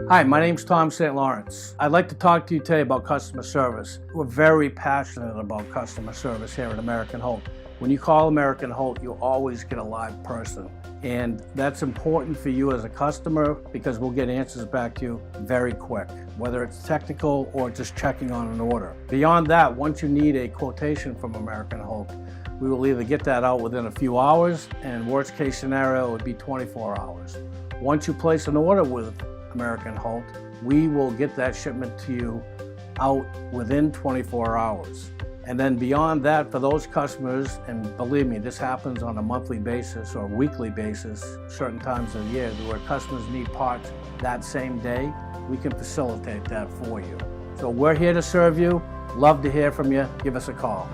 Hi, my name's Tom St. Lawrence. I'd like to talk to you today about customer service. We're very passionate about customer service here at American Holt. When you call American Holt, you'll always get a live person. And that's important for you as a customer because we'll get answers back to you very quick, whether it's technical or just checking on an order. Beyond that, once you need a quotation from American Holt, we will either get that out within a few hours, and worst case scenario would be 24 hours. Once you place an order with American Holt, we will get that shipment to you out within 24 hours. And then beyond that, for those customers, and believe me, this happens on a monthly basis or weekly basis, certain times of the year, where customers need parts that same day, we can facilitate that for you. So we're here to serve you. Love to hear from you. Give us a call.